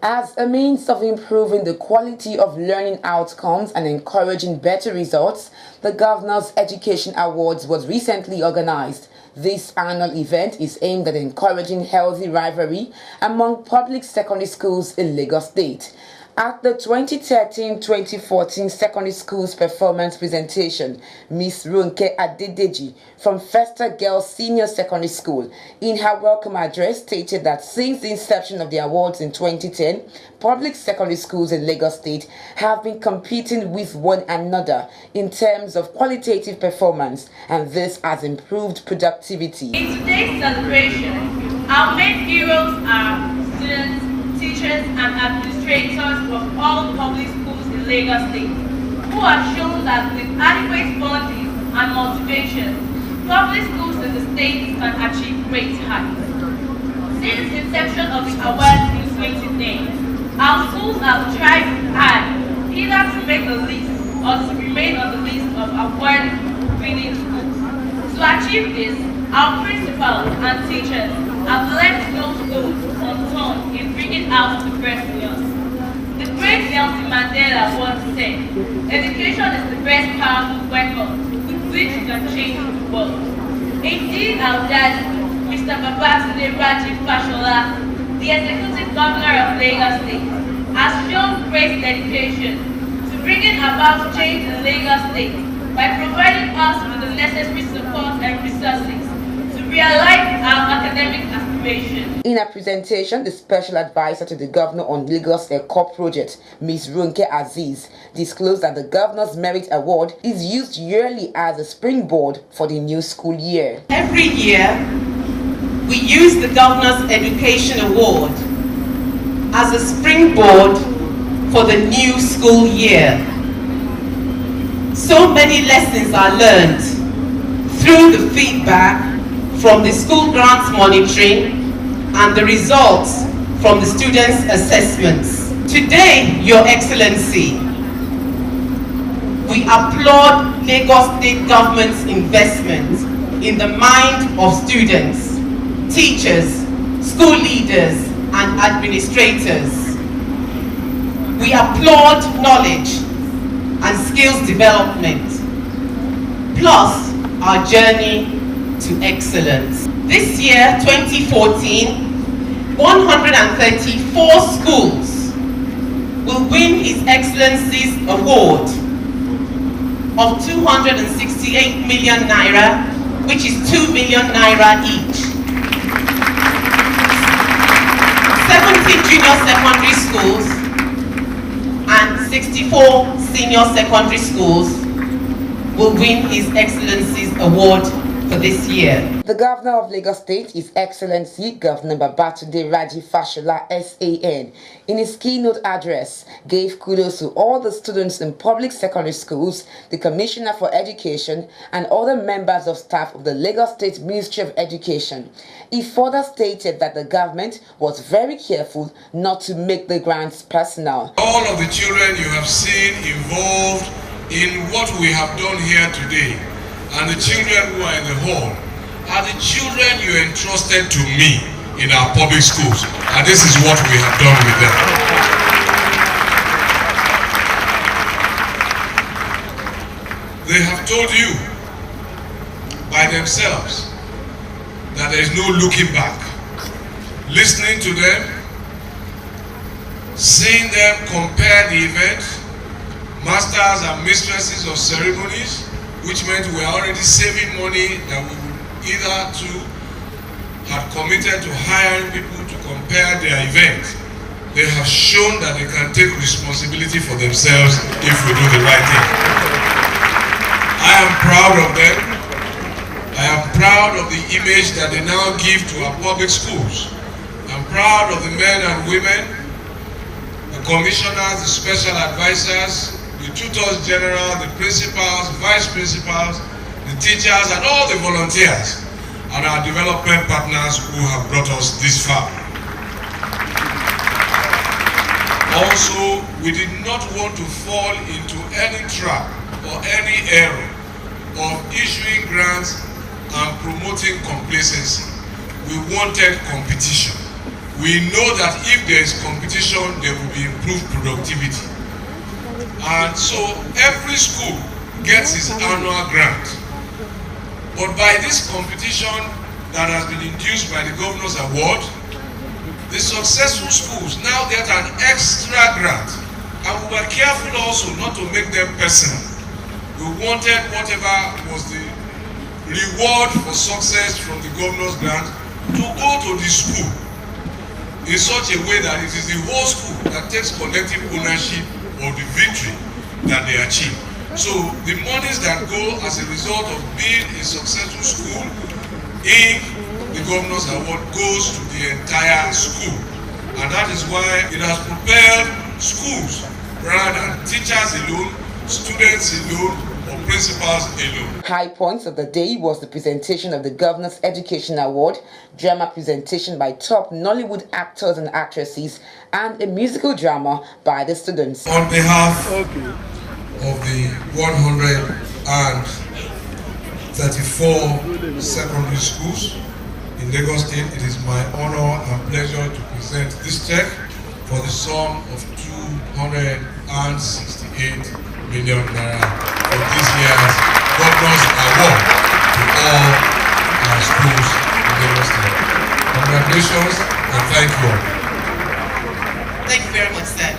As a means of improving the quality of learning outcomes and encouraging better results, the Governor's Education Awards was recently organized. This annual event is aimed at encouraging healthy rivalry among public secondary schools in Lagos State. At the 2013-2014 Secondary Schools Performance Presentation, Ms. Ronke Adedeji from Festa Girls Senior Secondary School, in her welcome address, stated that since the inception of the awards in 2010, public secondary schools in Lagos State have been competing with one another in terms of qualitative performance, and this has improved productivity. In today's celebration, our main heroes are students, teachers and administrators of all public schools in Lagos State, who have shown that with adequate funding and motivation, public schools in the state can achieve great heights. Since the inception of the awards in 2010, our schools have tried hard either to make the list or to remain on the list of award-winning schools. To achieve this, our principals and teachers have left no stone unturned in bringing out the best in us. The great Nelson Mandela once said, "Education is the best powerful weapon with which you can change the world." Indeed, our dad, Mr. Babatunde Raji Fashola, the Executive Governor of Lagos State, has shown great dedication to bringing about change in Lagos State by providing us with the necessary support and resources to realize our academic aspirations. In a presentation, the Special Advisor to the Governor on Lagos ECO project, Ms. Ronke Aziz, disclosed that the Governor's Merit Award is used yearly as a springboard for the new school year. Every year, we use the Governor's Education Award as a springboard for the new school year. So many lessons are learned through the feedback from the school grants monitoring and the results from the students' assessments. Today, Your Excellency, we applaud Lagos State Government's investment in the mind of students, teachers, school leaders, and administrators. We applaud knowledge and skills development, plus our journey to excellence. This year, 2014, 134 schools will win His Excellency's Award of 268 million naira, which is 2 million naira each. 70 junior secondary schools and 64 senior secondary schools will win His Excellency's Award for this year. The Governor of Lagos State, His Excellency Governor Babatunde Raji Fashola SAN, in his keynote address, gave kudos to all the students in public secondary schools, the Commissioner for Education, and other members of staff of the Lagos State Ministry of Education. He further stated that the government was very careful not to make the grants personal. All of the children you have seen involved in what we have done here today, and the children who are in the hall, are the children you entrusted to me in our public schools, and this is what we have done with them. They have told you by themselves that there is no looking back. Listening to them, seeing them compare the event, masters and mistresses of ceremonies, which meant we are already saving money that we would either to have committed to hiring people to compare their event. They have shown that they can take responsibility for themselves if we do the right thing. I am proud of them. I am proud of the image that they now give to our public schools. I'm proud of the men and women, the commissioners, the special advisors, the tutors general, the principals, vice principals, the teachers, and all the volunteers, and our development partners who have brought us this far. Also, we did not want to fall into any trap or any error of issuing grants and promoting complacency. We wanted competition. we know that if there is competition, there will be improved productivity. And so every school gets its annual grant. But by this competition that has been induced by the Governor's Award, the successful schools now get an extra grant. And we were careful also not to make them personal. We wanted whatever was the reward for success from the Governor's grant to go to the school in such a way that it is the whole school that takes collective ownership of the victory that they achieve. So the monies that go as a result of being a successful school in the Governor's Award goes to the entire school. And that is why it has propelled schools rather than teachers alone, students alone, or principals alone. High points of the day was the presentation of the Governor's Education Award, drama presentation by top Nollywood actors and actresses, and a musical drama by the students. On behalf of the 134 secondary schools in Lagos State, it is my honor and pleasure to present this check for the sum of 268 million naira for this year's Governor's Award to all our schools in Lagos State. Congratulations and thank you all. Thank you very much, sir.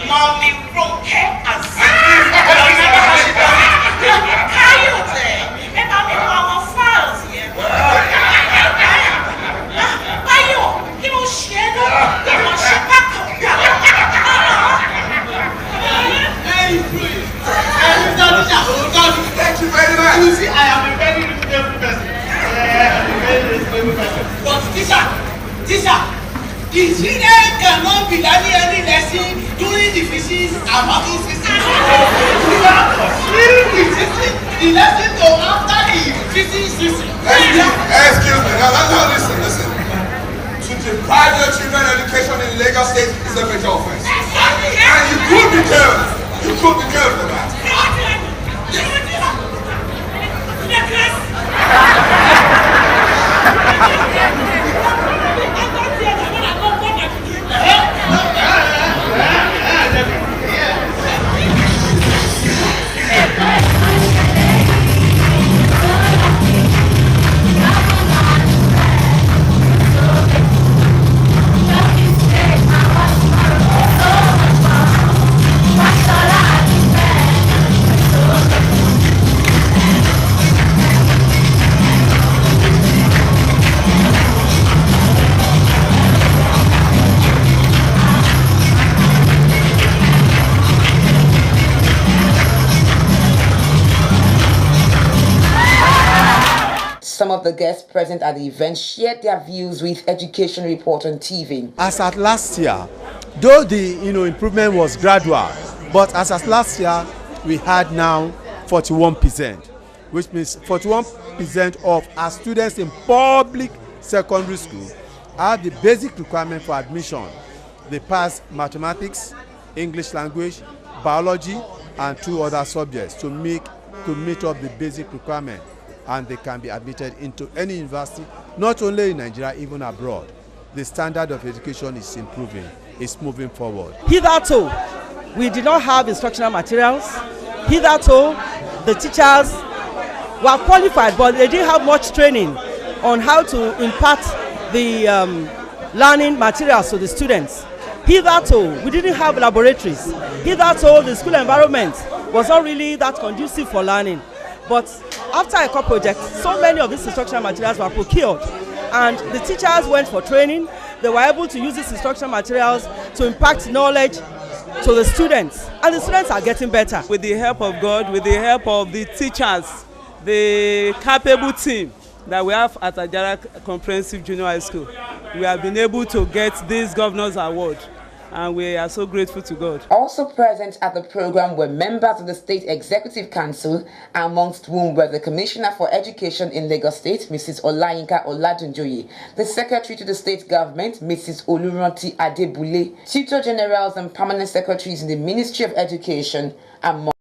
Mommy wrong hair and thank you very much. You see, I am a very reasonable person. But teacher, the children cannot be learning any lesson during the physics and maths season. The lesson to after the physics season. Excuse me, now listen. To deprive your children education in Lagos State is a major offense. And you could be killed. You could be killed for that. Some of the guests present at the event shared their views with Education Report on TV. As at last year, though the improvement was gradual, but as at last year, we had now 41%, which means 41% of our students in public secondary school have the basic requirement for admission. They pass mathematics, English language, biology, and 2 other subjects to meet up the basic requirement, and they can be admitted into any university, not only in Nigeria, even abroad. The standard of education is improving, it's moving forward. Hitherto, we did not have instructional materials. Hitherto, the teachers were qualified, but they didn't have much training on how to impart the learning materials to the students. Hitherto, we didn't have laboratories. Hitherto, the school environment was not really that conducive for learning. But after ECHO project, so many of these instructional materials were procured, and the teachers went for training. They were able to use these instructional materials to impact knowledge to the students, and the students are getting better. With the help of God, with the help of the teachers, the capable team that we have at Ajara Comprehensive Junior High School, we have been able to get this Governor's Award, and we are so grateful to God. Also present at the program were members of the State Executive Council, amongst whom were the Commissioner for Education in Lagos State, Mrs. Olayinka Oladunjoye, the Secretary to the State Government, Mrs. Oluranti Adebule, Tutor Generals and Permanent Secretaries in the Ministry of Education, among